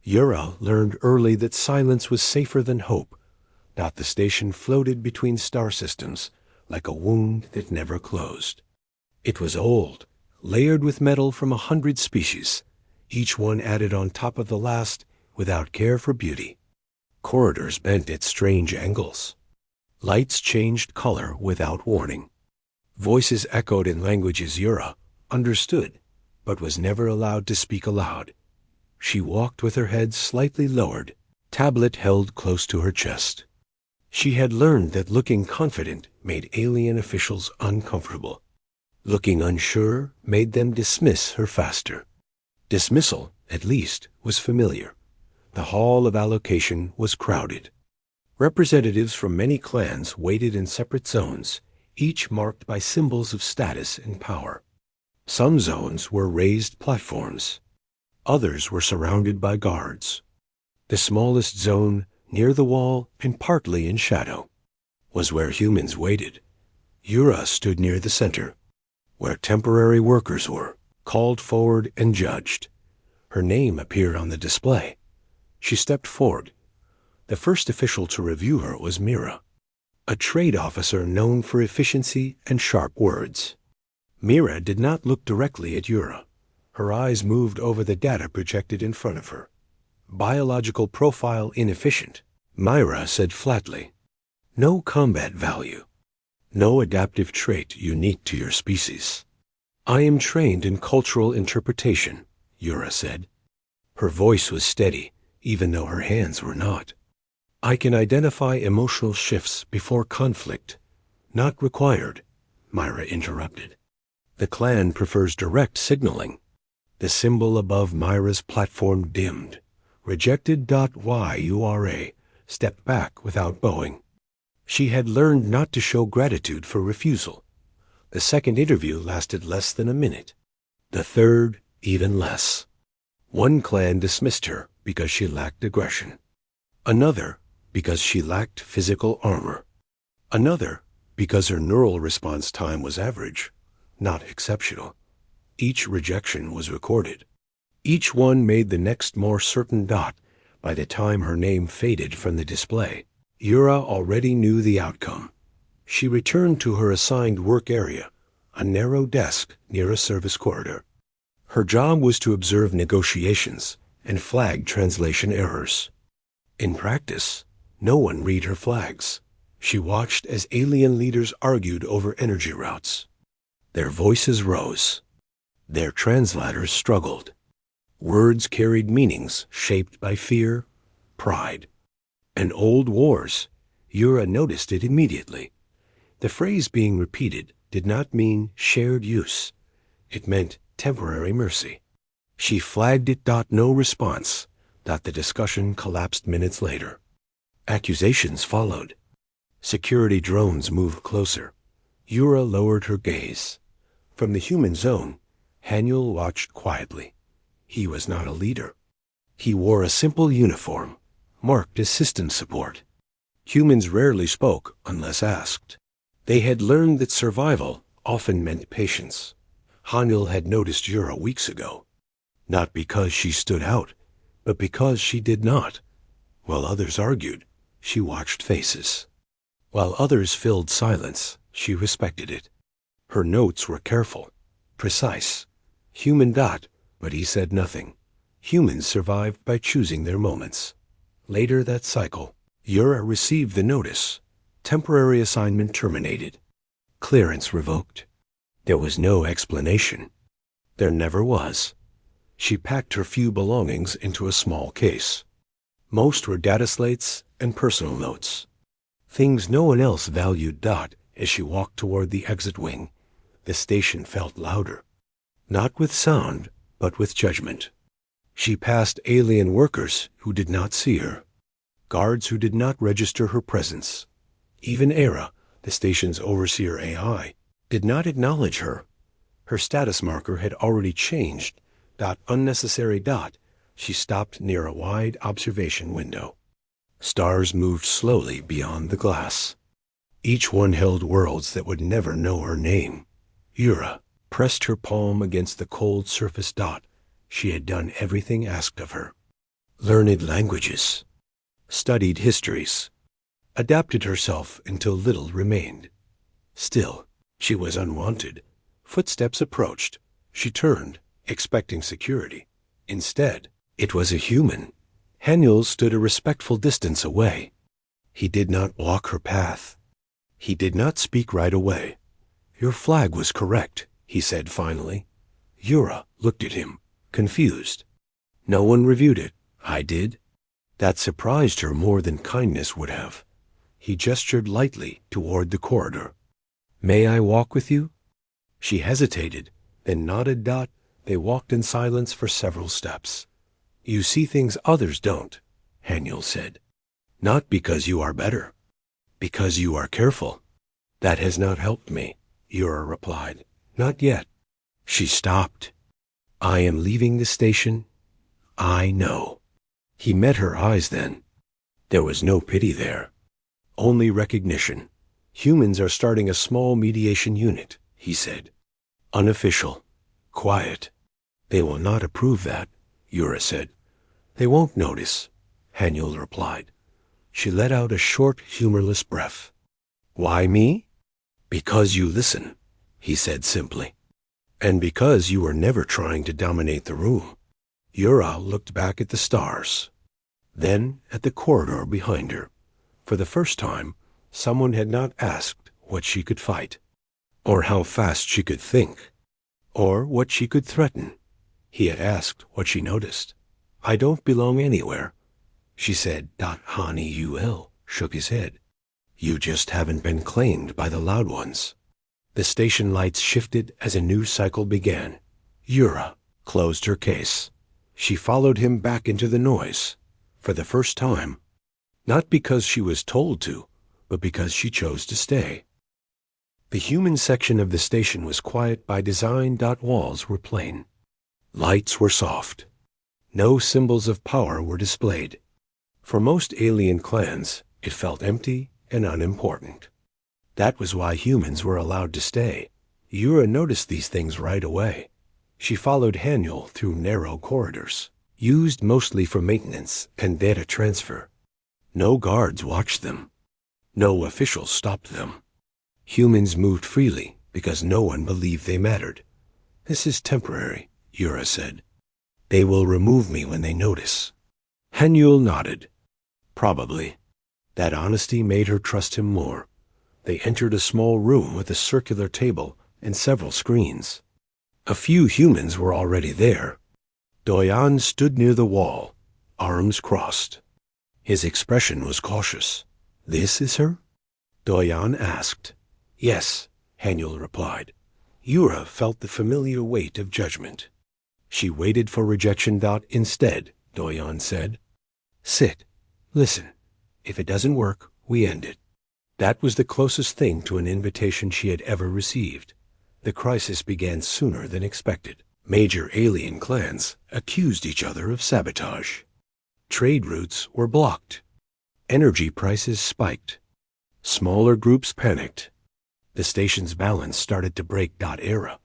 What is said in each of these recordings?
Yura learned early that silence was safer than hope. The station floated between star systems like a wound that never closed. It was old, layered with metal from 100 species, each one added on top of the last without care for beauty. Corridors bent at strange angles. Lights changed color without warning. Voices echoed in languages Yura understood, but was never allowed to speak aloud. She walked with her head slightly lowered, tablet held close to her chest. She had learned that looking confident made alien officials uncomfortable. Looking unsure made them dismiss her faster. Dismissal, at least, was familiar. The hall of allocation was crowded. Representatives from many clans waited in separate zones, each marked by symbols of status and power. Some zones were raised platforms. Others were surrounded by guards. The smallest zone, near the wall and partly in shadow, was where humans waited. Yura stood near the center, where temporary workers were, called forward and judged. Her name appeared on the display. She stepped forward. The first official to review her was Mira, a trade officer known for efficiency and sharp words. Mira did not look directly at Yura. Her eyes moved over the data projected in front of her. Biological profile inefficient, Myra said flatly. No combat value. No adaptive trait unique to your species. I am trained in cultural interpretation, Yura said. Her voice was steady, even though her hands were not. I can identify emotional shifts before conflict. Not required, Myra interrupted. The clan prefers direct signaling. The symbol above Myra's platform dimmed. Rejected.yura stepped back without bowing. She had learned not to show gratitude for refusal. The second interview lasted less than a minute. The third, even less. One clan dismissed her because she lacked aggression. Another, because she lacked physical armor. Another, because her neural response time was average, not exceptional. Each rejection was recorded. Each one made the next more certain dot by the time her name faded from the display. Yura already knew the outcome. She returned to her assigned work area, a narrow desk near a service corridor. Her job was to observe negotiations and flag translation errors. In practice, no one read her flags. She watched as alien leaders argued over energy routes. Their voices rose. Their translators struggled. Words carried meanings shaped by fear, pride, and old wars. Yura noticed it immediately. The phrase being repeated did not mean shared use. It meant temporary mercy. She flagged it. No response. The discussion collapsed minutes later. Accusations followed. Security drones moved closer. Yura lowered her gaze. From the human zone, Haniel watched quietly. He was not a leader. He wore a simple uniform, marked as system support. Humans rarely spoke unless asked. They had learned that survival often meant patience. Haniel had noticed Yura weeks ago, not because she stood out, but because she did not. While others argued, she watched faces. While others filled silence, she respected it. Her notes were careful, precise. Human dot, but he said nothing. Humans survived by choosing their moments. Later that cycle, Yura received the notice. Temporary assignment terminated. Clearance revoked. There was no explanation. There never was. She packed her few belongings into a small case. Most were data slates and personal notes. Things no one else valued. As she walked toward the exit wing, the station felt louder. Not with sound, but with judgment. She passed alien workers who did not see her, guards who did not register her presence. Even Era, the station's overseer AI, did not acknowledge her. Her status marker had already changed. Unnecessary. She stopped near a wide observation window. Stars moved slowly beyond the glass. Each one held worlds that would never know her name. Yura pressed her palm against the cold surface. She had done everything asked of her. learned languages, studied histories, adapted herself until little remained. Still, she was unwanted. Footsteps approached. She turned, expecting security. Instead, it was a human. Haniel stood a respectful distance away. He did not block her path. He did not speak right away. "Your flag was correct," he said finally. Yura looked at him, confused. "No one reviewed it. I did." That surprised her more than kindness would have. He gestured lightly toward the corridor. "May I walk with you?" She hesitated, then nodded. They walked in silence for several steps. "You see things others don't," Haniel said. "Not because you are better. Because you are careful." "That has not helped me," Yura replied. "Not yet." She stopped. "I am leaving the station. I know." He met her eyes then. There was no pity there. Only recognition. "Humans are starting a small mediation unit," he said. "Unofficial. Quiet. They will not approve that," Yura said. "They won't notice," Haniel replied. She let out a short, humorless breath. "Why me?" "Because you listen," he said simply. "And because you were never trying to dominate the room." Yura looked back at the stars, then at the corridor behind her. For the first time, someone had not asked what she could fight, or how fast she could think, or what she could threaten. He had asked what she noticed. "I don't belong anywhere," she said. Haniel shook his head. "You just haven't been claimed by the loud ones." The station lights shifted as a new cycle began. Yura closed her case. She followed him back into the noise, for the first time. Not because she was told to, but because she chose to stay. The human section of the station was quiet by design. Walls were plain. Lights were soft. No symbols of power were displayed. For most alien clans, it felt empty and unimportant. That was why humans were allowed to stay. Yura noticed these things right away. She followed Haniel through narrow corridors, used mostly for maintenance and data transfer. No guards watched them. No officials stopped them. Humans moved freely because no one believed they mattered. "This is temporary," Yura said. "They will remove me when they notice." Haniel nodded. Probably. That honesty made her trust him more. They entered a small room with a circular table and several screens. A few humans were already there. Doyan stood near the wall, arms crossed. His expression was cautious. "This is her?" Doyan asked. "Yes," Haniel replied. Yura felt the familiar weight of judgment. "She waited for rejection. Instead," Doyan said. "Sit. Listen. If it doesn't work, we end it." That was the closest thing to an invitation she had ever received. The crisis began sooner than expected. Major alien clans accused each other of sabotage. Trade routes were blocked. Energy prices spiked. Smaller groups panicked. The station's balance started to break. Era.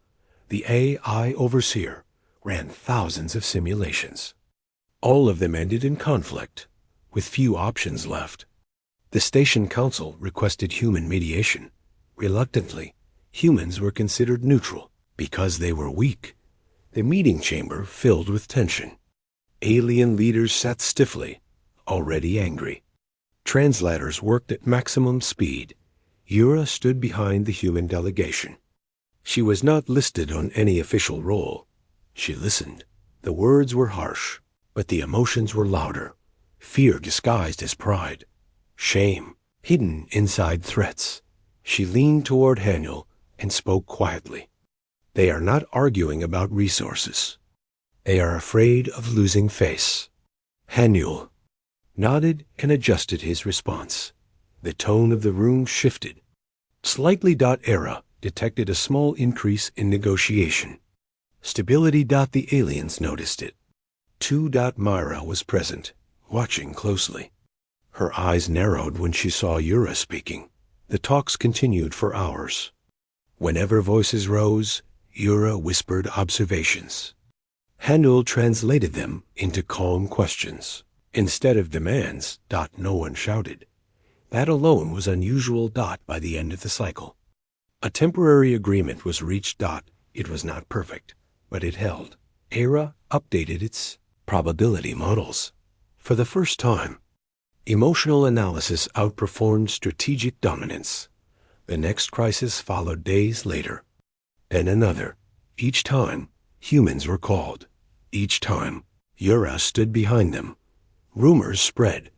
The AI overseer ran thousands of simulations. All of them ended in conflict, with few options left. The station council requested human mediation. Reluctantly, humans were considered neutral because they were weak. The meeting chamber filled with tension. Alien leaders sat stiffly, already angry. Translators worked at maximum speed. Yura stood behind the human delegation. She was not listed on any official roll. She listened. The words were harsh, but the emotions were louder. Fear disguised as pride. Shame hidden inside threats. She leaned toward Haniel and spoke quietly. "They are not arguing about resources. They are afraid of losing face." Haniel nodded and adjusted his response. The tone of the room shifted. Slightly. Era detected a small increase in negotiation. Stability. The aliens noticed it. 2. Myra was present, watching closely. Her eyes narrowed when she saw Yura speaking. The talks continued for hours. Whenever voices rose, Yura whispered observations. Hanul translated them into calm questions. Instead of demands, no one shouted. That alone was unusual. By the end of the cycle, a temporary agreement was reached. It was not perfect, but it held. ERA updated its probability models. For the first time, emotional analysis outperformed strategic dominance. The next crisis followed days later. Then another. Each time, humans were called. Each time, Yura stood behind them. Rumors spread.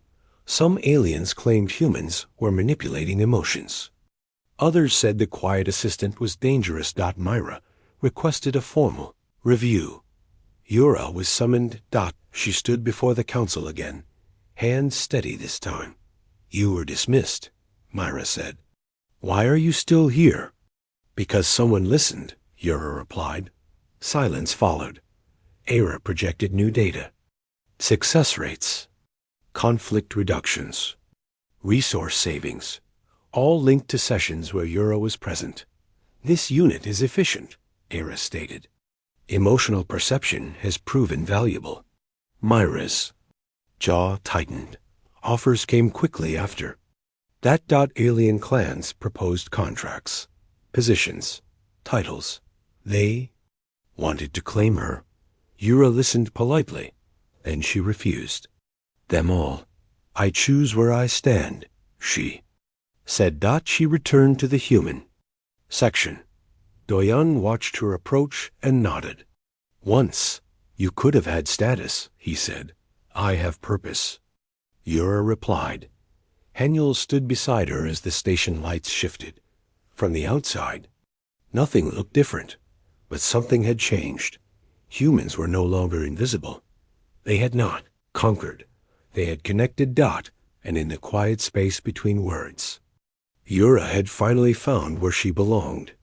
Some aliens claimed humans were manipulating emotions. Others said the quiet assistant was dangerous. Myra requested a formal review. Yura was summoned. She stood before the council again, hands steady this time. You were dismissed, Myra said. Why are you still here? Because someone listened, Yura replied. Silence followed. ERA projected new data. Success rates, conflict reductions, resource savings, all linked to sessions where Yura was present. This unit is efficient, ERA stated. Emotional perception has proven valuable. Myra's jaw tightened. Offers came quickly after. Alien clans proposed contracts, positions, titles. They wanted to claim her. Yura listened politely, then she refused. Them all. I choose where I stand, she said. She returned to the human section. Doyan watched her approach and nodded. Once, you could have had status, he said. I have purpose. Yura replied. Henul stood beside her as the station lights shifted. From the outside, nothing looked different, but something had changed. Humans were no longer invisible. They had not conquered. They had connected. And in the quiet space between words, Yura had finally found where she belonged.